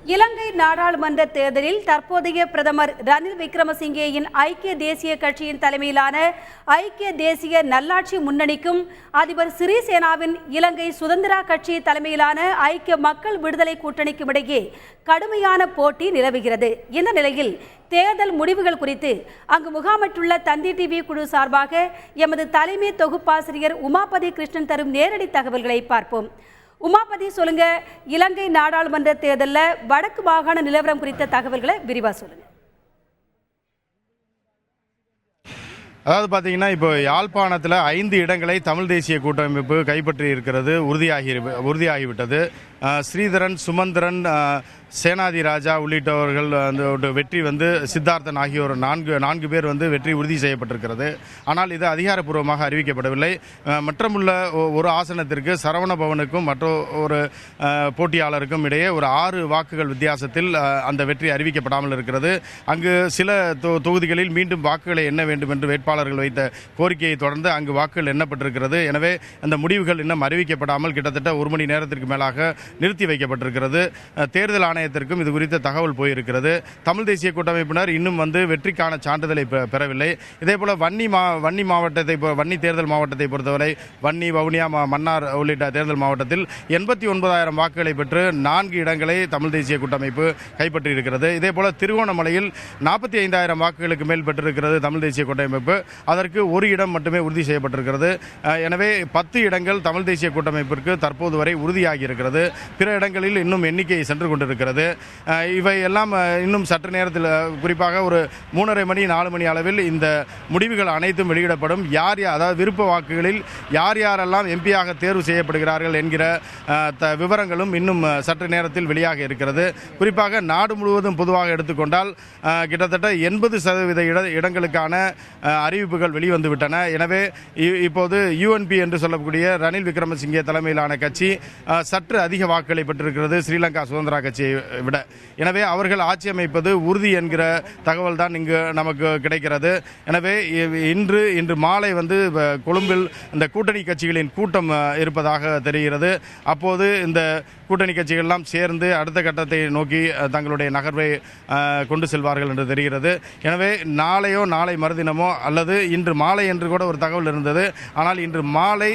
இலங்கை நாடாளுமன்ற தேர்தலில் தற்போதைய பிரதமர் ரணில் விக்ரமசிங்கேயின் ஐக்கிய தேசிய கட்சியின் தலைமையிலான ஐக்கிய தேசிய நல்லாட்சி முன்னணிக்கும் அதிபர் சிறிசேனாவின் இலங்கை சுதந்திரா கட்சி தலைமையிலான ஐக்கிய மக்கள் விடுதலை கூட்டணிக்கும் இடையே கடுமையான போட்டி நிலவுகிறது. இந்த நிலையில் தேர்தல் முடிவுகள் குறித்து அங்கு முகாமிட்டுள்ள தந்தி டிவி குழு சார்பாக எமது தலைமை தொகுப்பாசிரியர் உமாபதி கிருஷ்ணன் தரும் நேரடி தகவல்களை பார்ப்போம். உமாபதி, சொல்லுங்க, இலங்கை நாடாளுமன்ற தேர்தலில் வடக்கு மாகாண நிலவரம் குறித்த தகவல்களை விரிவாக சொல்லுங்க. அதாவது பார்த்தீங்கன்னா, இப்போ யாழ்ப்பாணத்தில் 5 இடங்களை தமிழ் தேசிய கூட்டமைப்பு கைப்பற்றி இருக்கிறது உறுதியாகிவிட்டது. ஸ்ரீதரன், சுமந்திரன், சேனாதி ராஜா உள்ளிட்டவர்கள் அந்த வெற்றி சித்தார்த்தன் ஆகியோர் 4 பேர் வெற்றி உறுதி செய்யப்பட்டிருக்கிறது. ஆனால் இது அதிகாரப்பூர்வமாக அறிவிக்கப்படவில்லை. மற்றமுள்ள ஒரு ஆசனத்திற்கு சரவண பவனுக்கும் மற்ற ஒரு போட்டியாளருக்கும் இடையே ஒரு 6 வாக்குகள் வித்தியாசத்தில் அந்த வெற்றி அறிவிக்கப்படாமல் இருக்கிறது. அங்கு சில தொகுதிகளில் மீண்டும் வாக்குகளை எண்ண வேண்டும் என்று வேட்பாளர்கள் வைத்த கோரிக்கையை தொடர்ந்து அங்கு வாக்குகள் எண்ணப்பட்டிருக்கிறது. எனவே அந்த முடிவுகள் இன்னும் அறிவிக்கப்படாமல் கிட்டத்தட்ட 1 மணி நேரத்திற்கு மேலாக நிறுத்தி வைக்கப்பட்டிருக்கிறது. தேர்தல் ஆணையத்திற்கும் இது குறித்த தகவல் போயிருக்கிறது. தமிழ் தேசிய கூட்டமைப்பினர் இன்னும் வெற்றிக்கான சான்றிதழை பெறவில்லை. இதேபோல வன்னி தேர்தல் மாவட்டத்தை பொறுத்தவரை வன்னி, வவுனியா, மன்னார் உள்ளிட்ட தேர்தல் மாவட்டத்தில் 89,000 வாக்குகளை பெற்று 4 இடங்களை தமிழ் தேசிய கூட்டமைப்பு கைப்பற்றியிருக்கிறது. இதேபோல திருகோணமலையில் 45,000 வாக்குகளுக்கு மேல் பெற்றிருக்கிறது தமிழ் தேசிய கூட்டமைப்பு. அதற்கு 1 இடம் மட்டுமே உறுதி செய்யப்பட்டிருக்கிறது. எனவே 10 இடங்கள் தமிழ் தேசிய கூட்டமைப்பிற்கு தற்போது வரை உறுதியாகி இருக்கிறது. பிற இடங்களில் இன்னும் எண்ணிக்கை சென்று கொண்டிருக்கிறது. இவை எல்லாம் இன்னும் சற்று நேரத்தில், குறிப்பாக ஒரு 3:30 மணி 4 மணி அளவில் இந்த முடிவுகள் அனைத்தும் வெளியிடப்படும். அதாவது விருப்ப வாக்குகளில் யாரெல்லாம் எம்பியாக தேர்வு செய்யப்படுகிறார்கள் என்கிற விவரங்களும் இன்னும் சற்று நேரத்தில் வெளியாக இருக்கிறது. குறிப்பாக நாடு முழுவதும் பொதுவாக எடுத்துக்கொண்டால் கிட்டத்தட்ட 80% இடங்களுக்கான அறிவிப்புகள் வெளிவந்துவிட்டன. எனவே இப்போது யூஎன்பி என்று சொல்லக்கூடிய ரணில் விக்ரமசிங்கே தலைமையிலான கட்சி சற்று அதிக வாக்குகளை பெற்றிருக்கிறது ஸ்ரீலங்கா சுதந்திரா கட்சியை விட. எனவே அவர்கள் ஆட்சி அமைப்பது உறுதி என்கிற தகவல் தான் இங்கு நமக்கு கிடைக்கிறது. எனவே இன்று மாலை கொழும்பில் இந்த கூட்டணி கட்சிகளின் கூட்டம் இருப்பதாக தெரிகிறது. அப்போது இந்த கூட்டணி கட்சிகள் எல்லாம் சேர்ந்து அடுத்த கட்டத்தை நோக்கி தங்களுடைய நகர்வை கொண்டு செல்வார்கள் என்று தெரிகிறது. எனவே நாளை மறுதினமோ அல்லது இன்று மாலை என்று கூட ஒரு தகவல் இருந்தது. ஆனால் இன்று மாலை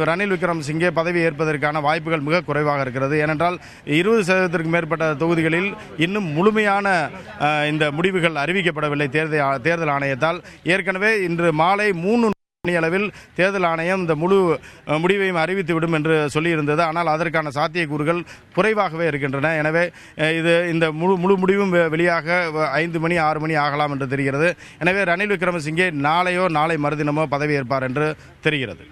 ரணில் விக்ரமசிங்கே பதவி ஏற்பதற்கான வாய்ப்புகள் மிக குறைவாக இருக்கிறது. ஏனென்றால் 20% மேற்பட்ட தொகுதிகளில் இன்னும் முழுமையான இந்த முடிவுகள் அறிவிக்கப்படவில்லை தேர்தல் ஆணையத்தால். ஏற்கனவே இன்று மாலை 3 அளவில் தேர்தல் ஆணையம் இந்த முழு முடிவையும் அறிவித்துவிடும் என்று சொல்லியிருந்தது. ஆனால் அதற்கான சாத்தியக்கூறுகள் குறைவாகவே இருக்கின்றன. எனவே இந்த முழு முடிவும் வெளியாக 5 மணி 6 மணி ஆகலாம் என்று தெரிகிறது. எனவே ரணில் விக்ரமசிங்கே நாளை மறுதினமோ பதவியேற்பார் என்று தெரிகிறது.